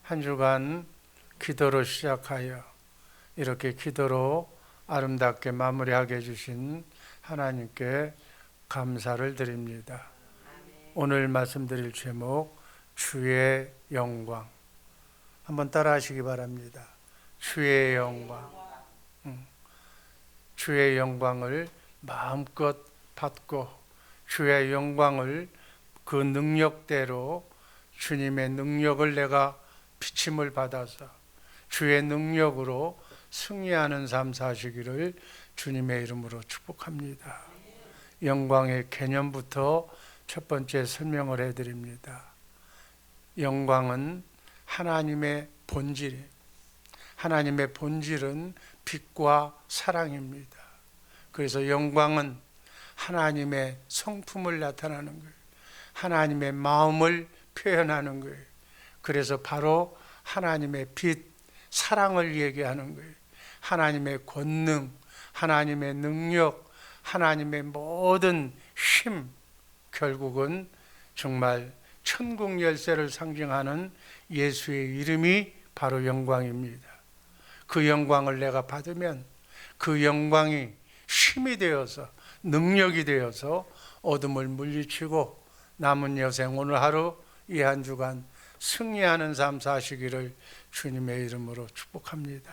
한 주간 기도로 시작하여 이렇게 기도로 아름답게 마무리하게 해주신 하나님께 감사를 드립니다. 오늘 말씀드릴 제목 주의 영광, 한번 따라 하시기 바랍니다. 주의 영광. 주의 영광을 마음껏 받고 주의 영광을 그 능력대로 주님의 능력을 내가 비침을 받아서 주의 능력으로 승리하는 삶 사시기를 주님의 이름으로 축복합니다. 영광의 개념부터 첫 번째 설명을 해드립니다. 영광은 하나님의 본질이에요. 하나님의 본질은 빛과 사랑입니다. 그래서 영광은 하나님의 성품을 나타내는 거예요. 하나님의 마음을 표현하는 거예요. 그래서 바로 하나님의 빛, 사랑을 얘기하는 거예요. 하나님의 권능, 하나님의 능력, 하나님의 모든 힘, 결국은 정말 천국 열쇠를 상징하는 예수의 이름이 바로 영광입니다. 그 영광을 내가 받으면 그 영광이 힘이 되어서 능력이 되어서 어둠을 물리치고 남은 여생 오늘 하루 이 한 주간 승리하는 삶 사시기를 주님의 이름으로 축복합니다.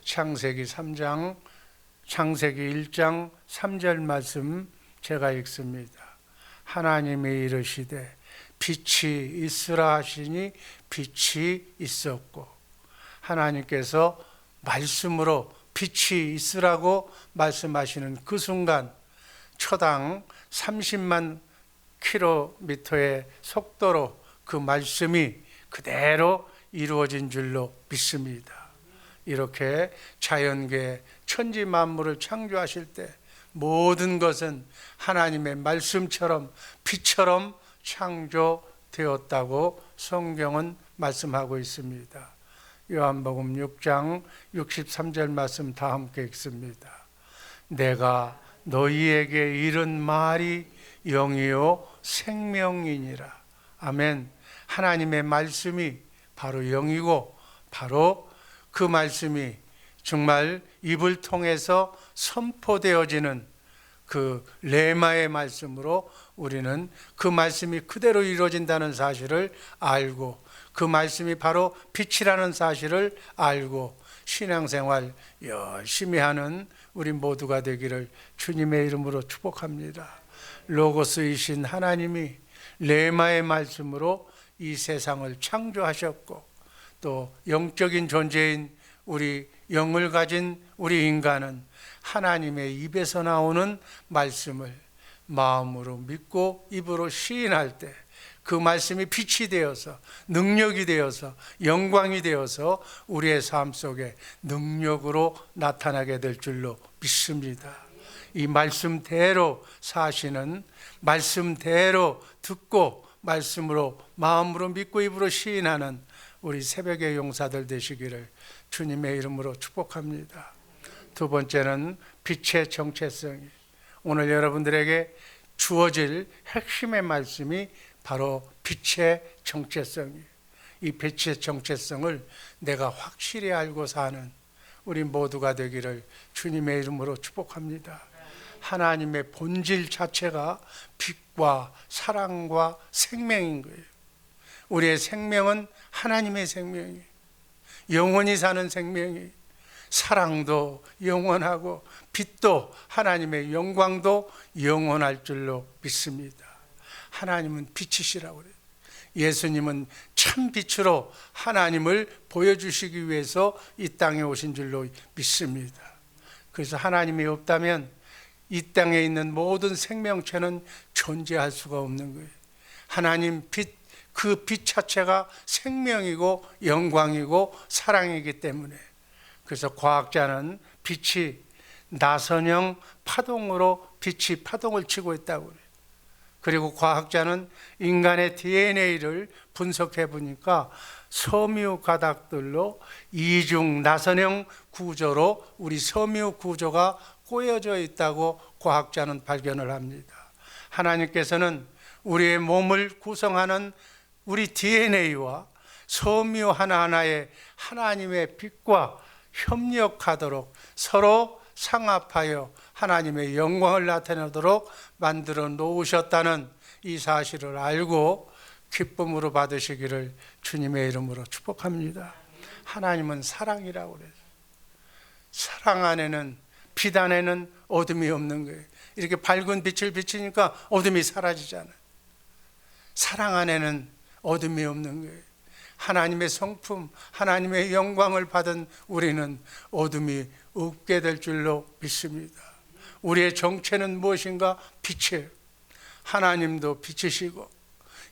창세기 1장 3절 말씀 제가 읽습니다. 하나님이 이르시되 빛이 있으라 하시니 빛이 있었고, 하나님께서 말씀으로 빛이 있으라고 말씀하시는 그 순간 초당 30만 킬로미터의 속도로 그 말씀이 그대로 이루어진 줄로 믿습니다. 이렇게 자연계 천지 만물을 창조하실 때 모든 것은 하나님의 말씀처럼 빛처럼 창조되었다고 성경은 말씀하고 있습니다. 요한복음 6장 63절 말씀 다 함께 읽습니다. 내가 너희에게 이른 말이 영이요 생명이니라. 아멘. 하나님의 말씀이 바로 영이고 바로 그 말씀이 정말 입을 통해서 선포되어지는 그 레마의 말씀으로 우리는 그 말씀이 그대로 이루어진다는 사실을 알고 그 말씀이 바로 빛이라는 사실을 알고 신앙생활 열심히 하는 우리 모두가 되기를 주님의 이름으로 축복합니다. 로고스이신 하나님이 레마의 말씀으로 이 세상을 창조하셨고 또 영적인 존재인 우리 영을 가진 우리 인간은 하나님의 입에서 나오는 말씀을 마음으로 믿고 입으로 시인할 때 그 말씀이 빛이 되어서 능력이 되어서 영광이 되어서 우리의 삶 속에 능력으로 나타나게 될 줄로 믿습니다. 이 말씀대로 사시는, 말씀대로 듣고 말씀으로 마음으로 믿고 입으로 시인하는 우리 새벽의 용사들 되시기를 주님의 이름으로 축복합니다. 두 번째는 빛의 정체성이, 오늘 여러분들에게 주어질 핵심의 말씀이 바로 빛의 정체성이에요. 이 빛의 정체성을 내가 확실히 알고 사는 우리 모두가 되기를 주님의 이름으로 축복합니다. 하나님의 본질 자체가 빛과 사랑과 생명인 거예요. 우리의 생명은 하나님의 생명이에요. 영원히 사는 생명이, 사랑도 영원하고 빛도 하나님의 영광도 영원할 줄로 믿습니다. 하나님은 빛이시라고 그래요. 예수님은 참 빛으로 하나님을 보여주시기 위해서 이 땅에 오신 줄로 믿습니다. 그래서 하나님이 없다면 이 땅에 있는 모든 생명체는 존재할 수가 없는 거예요. 하나님 빛, 그 빛 자체가 생명이고 영광이고 사랑이기 때문에, 그래서 과학자는 빛이 나선형 파동으로 빛이 파동을 치고 있다고 그래요. 그리고 과학자는 인간의 DNA를 분석해 보니까 섬유 가닥들로 이중 나선형 구조로 우리 섬유 구조가 꼬여져 있다고 과학자는 발견을 합니다. 하나님께서는 우리의 몸을 구성하는 우리 DNA와 섬유 하나하나에 하나님의 빛과 협력하도록 서로 상합하여 하나님의 영광을 나타내도록 만들어 놓으셨다는 이 사실을 알고 기쁨으로 받으시기를 주님의 이름으로 축복합니다. 하나님은 사랑이라고 그래요. 사랑 안에는, 빛 안에는 어둠이 없는 거예요. 이렇게 밝은 빛을 비치니까 어둠이 사라지잖아요. 사랑 안에는 어둠이 없는 거예요. 하나님의 성품, 하나님의 영광을 받은 우리는 어둠이 없게 될 줄로 믿습니다. 우리의 정체는 무엇인가? 빛이에요. 하나님도 빛이시고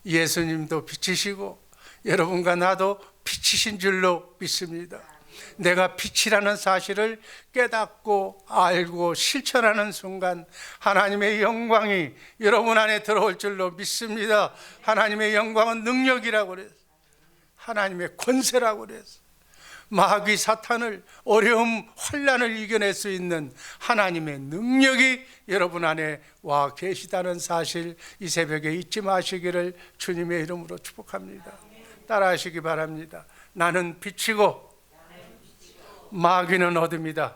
예수님도 빛이시고 여러분과 나도 빛이신 줄로 믿습니다. 내가 빛이라는 사실을 깨닫고 알고 실천하는 순간 하나님의 영광이 여러분 안에 들어올 줄로 믿습니다. 하나님의 영광은 능력이라고 그래요. 하나님의 권세라고 그래요. 마귀 사탄을, 어려움, 환난을 이겨낼 수 있는 하나님의 능력이 여러분 안에 와 계시다는 사실 이 새벽에 잊지 마시기를 주님의 이름으로 축복합니다. 따라하시기 바랍니다. 나는 빛이고 마귀는 어둠이다.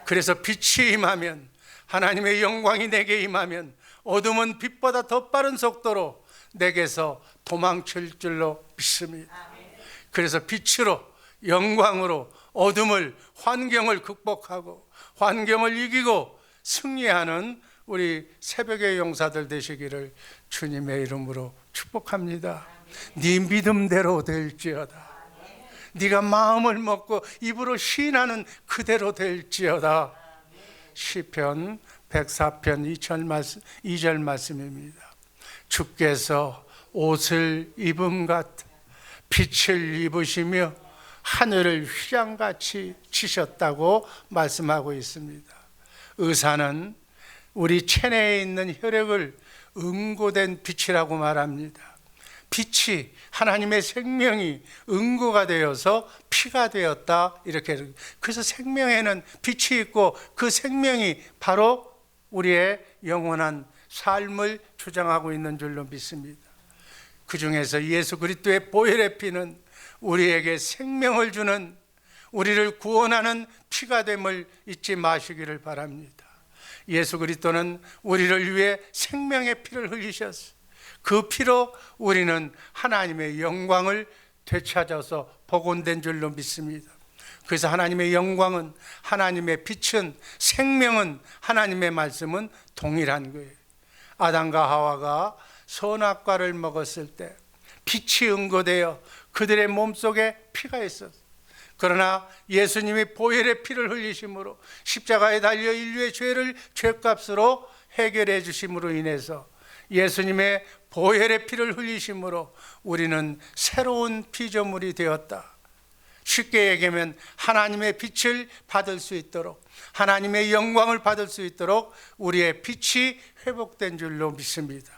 그래서 빛이 임하면, 하나님의 영광이 내게 임하면 어둠은 빛보다 더 빠른 속도로 내게서 도망칠 줄로 믿습니다. 그래서 빛으로, 영광으로 어둠을, 환경을 극복하고 환경을 이기고 승리하는 우리 새벽의 용사들 되시기를 주님의 이름으로 축복합니다. 네 믿음대로 될지어다. 네가 마음을 먹고 입으로 시인하는 그대로 될지어다. 시편 104편 2절 말씀입니다. 주께서 옷을 입음 같아 빛을 입으시며 하늘을 휘장같이 치셨다고 말씀하고 있습니다. 의사는 우리 체내에 있는 혈액을 응고된 빛이라고 말합니다. 빛이, 하나님의 생명이 응고가 되어서 피가 되었다, 이렇게. 그래서 생명에는 빛이 있고 그 생명이 바로 우리의 영원한 삶을 주장하고 있는 줄로 믿습니다. 그 중에서 예수 그리스도의 보혈의 피는 우리에게 생명을 주는, 우리를 구원하는 피가 됨을 잊지 마시기를 바랍니다. 예수 그리스도는 우리를 위해 생명의 피를 흘리셨어요. 그 피로 우리는 하나님의 영광을 되찾아서 복원된 줄로 믿습니다. 그래서 하나님의 영광은, 하나님의 빛은, 생명은, 하나님의 말씀은 동일한 거예요. 아담과 하와가 선악과를 먹었을 때 빛이 응고되어 그들의 몸속에 피가 있었어요. 그러나 예수님이 보혈의 피를 흘리심으로, 십자가에 달려 인류의 죄를 죄값으로 해결해 주심으로 인해서, 예수님의 보혈의 피를 흘리심으로 우리는 새로운 피조물이 되었다. 쉽게 얘기하면 하나님의 빛을 받을 수 있도록, 하나님의 영광을 받을 수 있도록 우리의 빛이 회복된 줄로 믿습니다.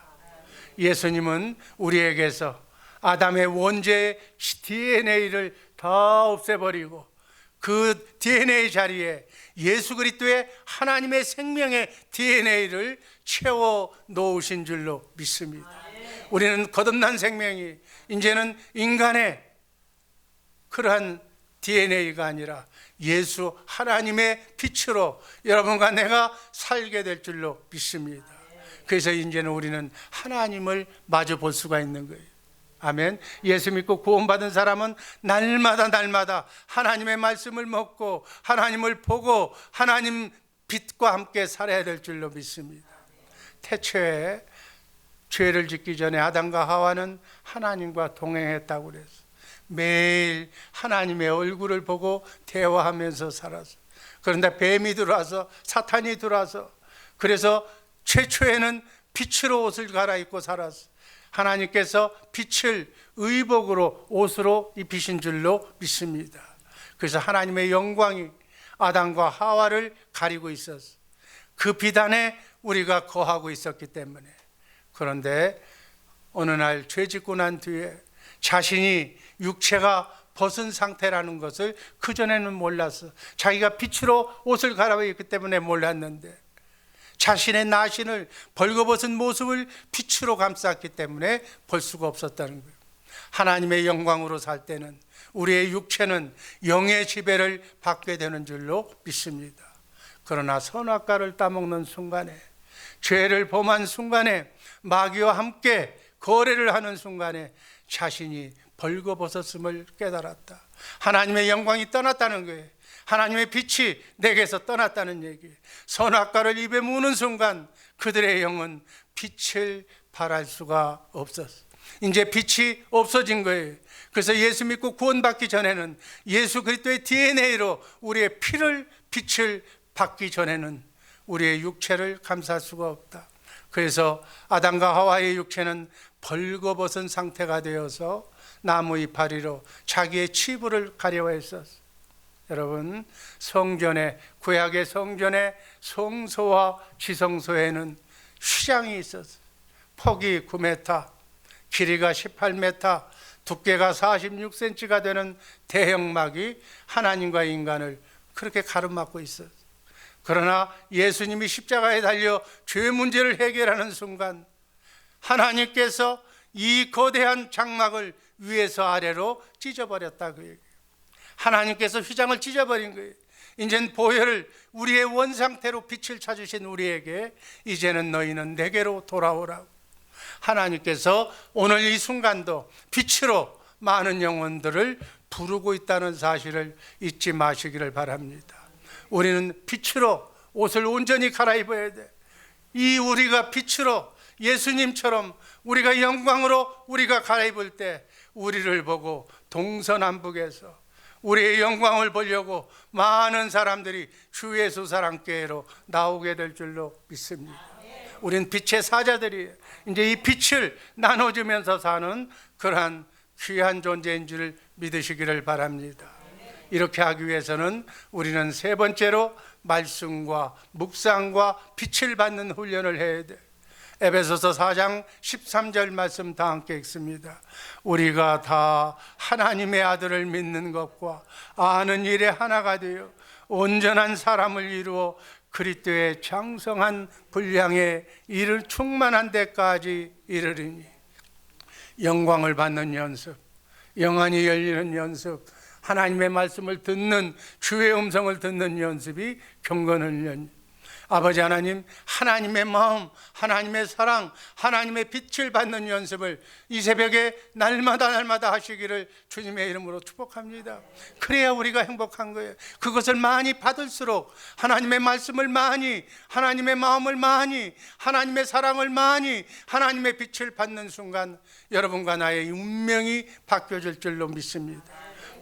예수님은 우리에게서 아담의 원죄의 DNA를 다 없애버리고 그 DNA 자리에 예수 그리스도의 하나님의 생명의 DNA를 채워 놓으신 줄로 믿습니다. 우리는 거듭난 생명이 이제는 인간의 그러한 DNA가 아니라 예수 하나님의 빛으로 여러분과 내가 살게 될 줄로 믿습니다. 그래서 이제는 우리는 하나님을 마주 볼 수가 있는 거예요. 아멘. 예수 믿고 구원받은 사람은 날마다 하나님의 말씀을 먹고 하나님을 보고 하나님 빛과 함께 살아야 될 줄로 믿습니다. 태초에 죄를 짓기 전에 아담과 하와는 하나님과 동행했다고 그랬어요. 매일 하나님의 얼굴을 보고 대화하면서 살았어요. 그런데 뱀이 들어와서, 사탄이 들어와서, 그래서 최초에는 빛으로 옷을 갈아입고 살았어요. 하나님께서 빛을 의복으로, 옷으로 입히신 줄로 믿습니다. 그래서 하나님의 영광이 아담과 하와를 가리고 있었어요. 그 빛 안에 우리가 거하고 있었기 때문에. 그런데 어느 날 죄 짓고 난 뒤에 자신이 육체가 벗은 상태라는 것을 그전에는 몰랐어. 자기가 빛으로 옷을 갈아입기 때문에 몰랐는데, 자신의 나신을, 벌거벗은 모습을 빛으로 감쌌기 때문에 볼 수가 없었다는 거예요. 하나님의 영광으로 살 때는 우리의 육체는 영의 지배를 받게 되는 줄로 믿습니다. 그러나 선악과를 따먹는 순간에, 죄를 범한 순간에, 마귀와 함께 거래를 하는 순간에 자신이 벌거벗었음을 깨달았다. 하나님의 영광이 떠났다는 거예요. 하나님의 빛이 내게서 떠났다는 얘기. 선악과를 입에 무는 순간 그들의 영은 빛을 발할 수가 없었어. 이제 빛이 없어진 거예요. 그래서 예수 믿고 구원받기 전에는, 예수 그리스도의 DNA로 우리의 빛을 받기 전에는 우리의 육체를 감쌀 수가 없다. 그래서 아담과 하와의 육체는 벌거벗은 상태가 되어서 나무 이파리로 자기의 치부를 가려워했었어. 여러분, 성전에, 구약의 성전에 성소와 지성소에는 휘장이 있었어요. 폭이 9m, 길이가 18m, 두께가 46cm가 되는 대형막이 하나님과 인간을 그렇게 가로막고 있었어요. 그러나 예수님이 십자가에 달려 죄 문제를 해결하는 순간 하나님께서 이 거대한 장막을 위에서 아래로 찢어버렸다 그 얘기예요. 하나님께서 휘장을 찢어버린 거예요. 이제는 보혈을, 우리의 원상태로 빛을 찾으신 우리에게 이제는 너희는 내게로 돌아오라고. 하나님께서 오늘 이 순간도 빛으로 많은 영혼들을 부르고 있다는 사실을 잊지 마시기를 바랍니다. 우리는 빛으로 옷을 온전히 갈아입어야 돼. 이 우리가 빛으로 예수님처럼 우리가 영광으로 우리가 갈아입을 때 우리를 보고 동서남북에서 우리의 영광을 보려고 많은 사람들이 주 예수 사랑교회로 나오게 될 줄로 믿습니다. 우리는 빛의 사자들이에요. 이제 이 빛을 나눠주면서 사는 그러한 귀한 존재인 줄 믿으시기를 바랍니다. 이렇게 하기 위해서는 우리는 세 번째로 말씀과 묵상과 빛을 받는 훈련을 해야 돼. 에베소서 4장 13절 말씀 다 함께 읽습니다. 우리가 다 하나님의 아들을 믿는 것과 아는 일에 하나가 되어 온전한 사람을 이루어 그리스도의 장성한 분량에 이를 충만한 데까지 이르리니. 영광을 받는 연습, 영안이 열리는 연습, 하나님의 말씀을 듣는, 주의 음성을 듣는 연습이 경건훈련. 아버지 하나님, 하나님의 마음, 하나님의 사랑, 하나님의 빛을 받는 연습을 이 새벽에 날마다 하시기를 주님의 이름으로 축복합니다. 그래야 우리가 행복한 거예요. 그것을 많이 받을수록 하나님의 말씀을 많이, 하나님의 마음을 많이, 하나님의 사랑을 많이, 하나님의 빛을 받는 순간 여러분과 나의 운명이 바뀌어질 줄로 믿습니다.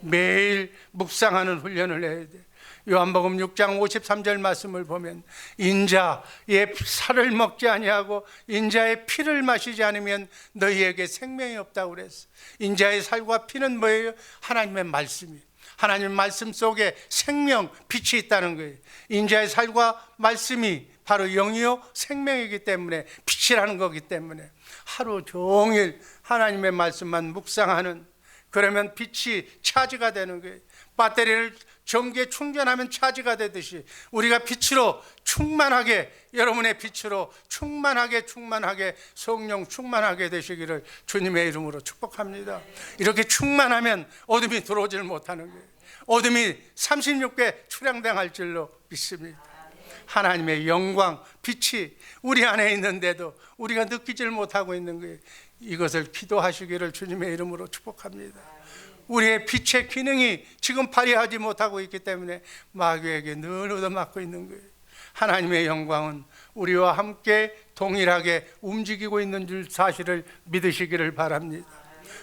매일 묵상하는 훈련을 해야 돼. 요한복음 6장 53절 말씀을 보면 인자의 살을 먹지 아니하고 인자의 피를 마시지 않으면 너희에게 생명이 없다고 그랬어. 인자의 살과 피는 뭐예요? 하나님의 말씀이에요. 하나님의 말씀 속에 생명, 빛이 있다는 거예요. 인자의 살과 말씀이 바로 영이요 생명이기 때문에, 빛이라는 거기 때문에 하루 종일 하나님의 말씀만 묵상하는, 그러면 빛이 차지가 되는 거예요. 배터리를 전기에 충전하면 차지가 되듯이 우리가 빛으로 충만하게, 여러분의 빛으로 충만하게 성령 충만하게 되시기를 주님의 이름으로 축복합니다. 이렇게 충만하면 어둠이 들어오질 못하는 거예요. 어둠이 36배 출양당할 줄로 믿습니다. 하나님의 영광, 빛이 우리 안에 있는데도 우리가 느끼질 못하고 있는 거예요. 이것을 기도하시기를 주님의 이름으로 축복합니다. 우리의 빛의 기능이 지금 발휘하지 못하고 있기 때문에 마귀에게 늘 얻어맞고 있는 거예요. 하나님의 영광은 우리와 함께 동일하게 움직이고 있는 줄 사실을 믿으시기를 바랍니다.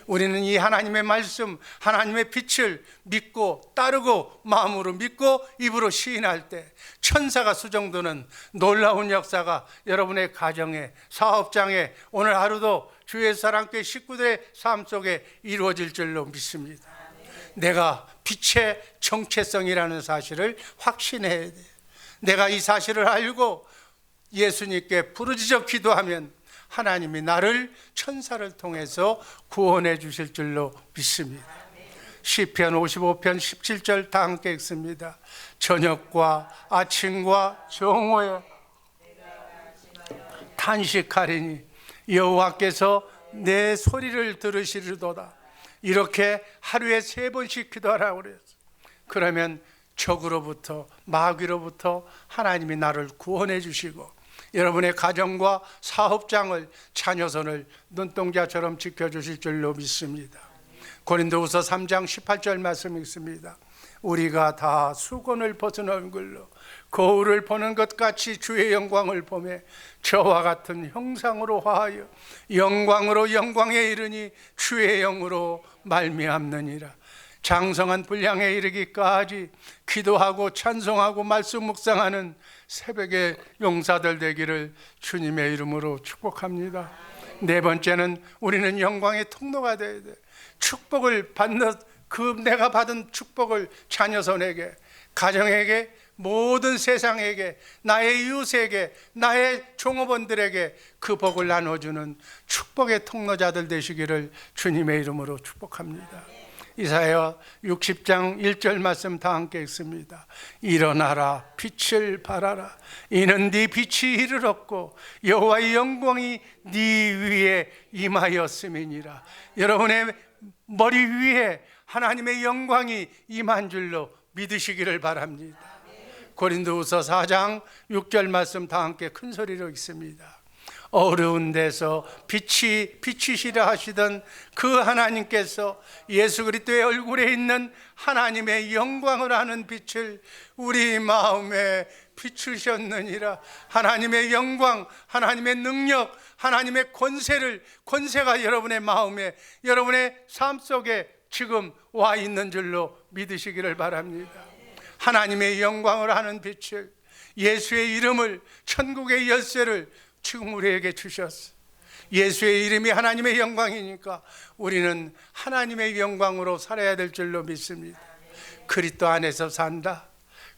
우리는 이 하나님의 말씀, 하나님의 빛을 믿고 따르고 마음으로 믿고 입으로 시인할 때 천사가 수정도는 놀라운 역사가 여러분의 가정에, 사업장에, 오늘 하루도 주의 사랑교회 식구들의 삶 속에 이루어질 줄로 믿습니다. 내가 빛의 정체성이라는 사실을 확신해야 돼. 내가 이 사실을 알고 예수님께 부르짖어 기도하면 하나님이 나를 천사를 통해서 구원해 주실 줄로 믿습니다. 시편 55편 17절 다 함께 읽습니다. 저녁과 아침과 정오에 탄식하리니 여호와께서 내 소리를 들으시리도다. 이렇게 하루에 3번씩 기도하라고 그랬어요. 그러면 적으로부터, 마귀로부터 하나님이 나를 구원해 주시고 여러분의 가정과 사업장을, 자녀선을 눈동자처럼 지켜주실 줄로 믿습니다. 고린도후서 3장 18절 말씀이 있습니다. 우리가 다 수건을 벗은 얼굴로 거울을 보는 것 같이 주의 영광을 보며 저와 같은 형상으로 화하여 영광으로 영광에 이르니 주의 영으로 말미암느니라. 장성한 분량에 이르기까지 기도하고 찬송하고 말씀 묵상하는 새벽의 용사들 되기를 주님의 이름으로 축복합니다. 4번째는 우리는 영광의 통로가 되어야 돼. 축복을 받는 내가 받은 축복을 자녀선에게, 가정에게, 모든 세상에게, 나의 이웃에게, 나의 종업원들에게 그 복을 나눠주는 축복의 통로자들 되시기를 주님의 이름으로 축복합니다. 이사야 60장 1절 말씀 다 함께 읽습니다. 일어나라 빛을 발하라 이는 네 빛이 이르렀고 여호와의 영광이 네 위에 임하였음이니라. 여러분의 머리 위에 하나님의 영광이 임한 줄로 믿으시기를 바랍니다. 고린도후서 4장 6절 말씀 다 함께 큰 소리로 읽습니다. 어려운 데서 비치시라 하시던 그 하나님께서 예수 그리스도의 얼굴에 있는 하나님의 영광을 아는 빛을 우리 마음에 비추셨느니라. 하나님의 영광, 하나님의 능력, 하나님의 권세가 여러분의 마음에, 여러분의 삶 속에 지금 와 있는 줄로 믿으시기를 바랍니다. 하나님의 영광을 아는 빛을, 예수의 이름을, 천국의 열쇠를 지금 우리에게 주셨어. 예수의 이름이 하나님의 영광이니까 우리는 하나님의 영광으로 살아야 될 줄로 믿습니다. 그리스도 안에서 산다.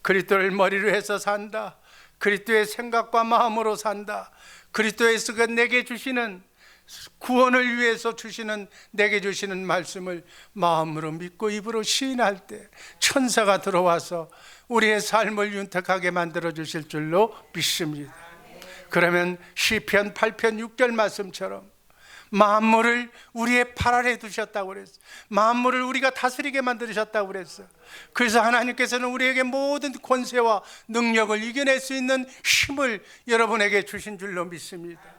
그리스도를 머리로 해서 산다. 그리스도의 생각과 마음으로 산다. 그리스도에서 내게 주시는 구원을 위해서 주시는, 내게 주시는 말씀을 마음으로 믿고 입으로 시인할 때 천사가 들어와서 우리의 삶을 윤택하게 만들어 주실 줄로 믿습니다. 그러면 시편 8편 6절 말씀처럼 만물을 우리의 팔 아래 두셨다고 그랬어요. 만물을 우리가 다스리게 만드셨다고 그랬어요. 그래서 하나님께서는 우리에게 모든 권세와 능력을 이겨낼 수 있는 힘을 여러분에게 주신 줄로 믿습니다.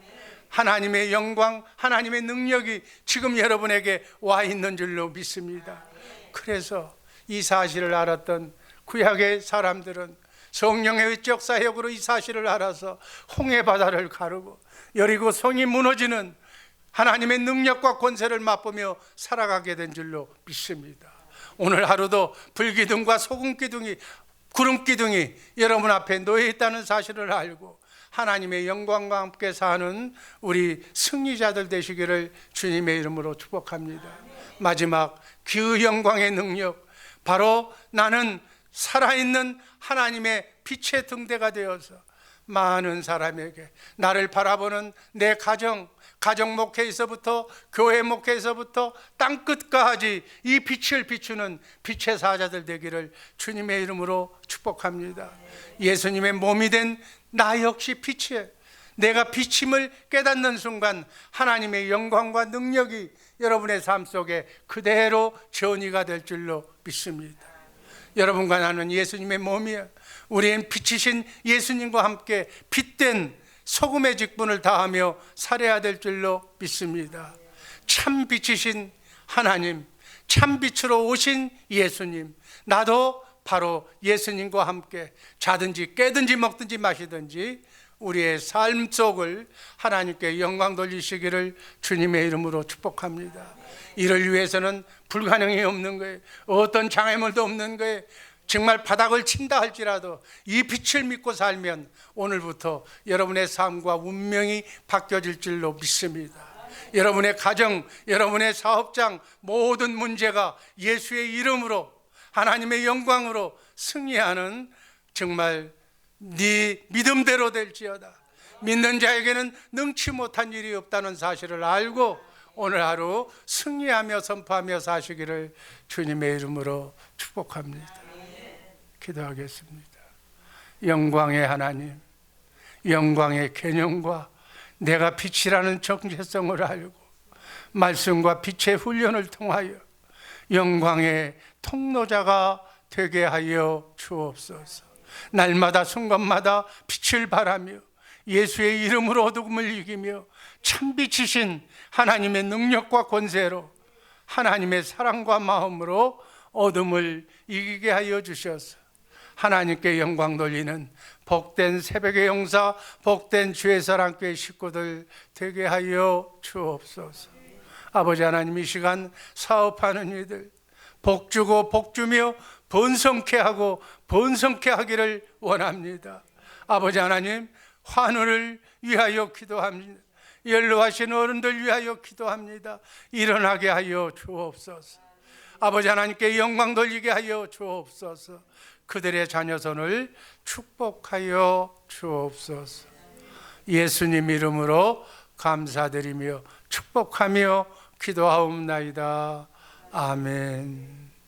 하나님의 영광, 하나님의 능력이 지금 여러분에게 와 있는 줄로 믿습니다. 그래서 이 사실을 알았던 구약의 사람들은 성령의 외적 사역으로 이 사실을 알아서 홍해 바다를 가르고 여리고 성이 무너지는 하나님의 능력과 권세를 맛보며 살아가게 된 줄로 믿습니다. 오늘 하루도 불기둥과 소금기둥이, 구름기둥이 여러분 앞에 놓여 있다는 사실을 알고 하나님의 영광과 함께 사는 우리 승리자들 되시기를 주님의 이름으로 축복합니다. 마지막 그 영광의 능력, 바로 나는 살아있는 하나님의 빛의 등대가 되어서 많은 사람에게 나를 바라보는 내 가정 목회에서부터 교회 목회에서부터 땅끝까지 이 빛을 비추는 빛의 사자들 되기를 주님의 이름으로 축복합니다. 예수님의 몸이 된 나 역시 빛이에요. 내가 빛임을 깨닫는 순간 하나님의 영광과 능력이 여러분의 삶 속에 그대로 전이가 될 줄로 믿습니다. 여러분과 나는 예수님의 몸이에요. 우리는 빛이신 예수님과 함께 빛된 소금의 직분을 다하며 살아야 될 줄로 믿습니다. 참 빛이신 하나님, 참 빛으로 오신 예수님, 나도 바로 예수님과 함께 자든지 깨든지 먹든지 마시든지 우리의 삶 속을 하나님께 영광 돌리시기를 주님의 이름으로 축복합니다. 이를 위해서는 불가능이 없는 거예요. 어떤 장애물도 없는 거예요. 정말 바닥을 친다 할지라도 이 빛을 믿고 살면 오늘부터 여러분의 삶과 운명이 바뀌어질 줄로 믿습니다. 여러분의 가정, 여러분의 사업장 모든 문제가 예수의 이름으로 하나님의 영광으로 승리하는 정말 네 믿음대로 될지어다. 믿는 자에게는 능치 못한 일이 없다는 사실을 알고 오늘 하루 승리하며 선포하며 사시기를 주님의 이름으로 축복합니다. 기도하겠습니다. 영광의 하나님, 영광의 개념과 내가 빛이라는 정체성을 알고 말씀과 빛의 훈련을 통하여 영광의 통로자가 되게 하여 주옵소서. 날마다 순간마다 빛을 발하며 예수의 이름으로 어둠을 이기며 참빛이신 하나님의 능력과 권세로 하나님의 사랑과 마음으로 어둠을 이기게 하여 주셔서 하나님께 영광 돌리는 복된 새벽의 용사, 복된 주의 사랑교회 식구들 되게 하여 주옵소서. 아버지 하나님, 이 시간 사업하는 이들 복 주고 복 주며 번성케 하고 번성케 하기를 원합니다. 아버지 하나님, 환우를 위하여 기도합니다. 연로하신 어른들 위하여 기도합니다. 일어나게 하여 주옵소서. 아버지 하나님께 영광 돌리게 하여 주옵소서. 그들의 자녀손을 축복하여 주옵소서. 예수님 이름으로 감사드리며 축복하며 기도하옵나이다. 아멘.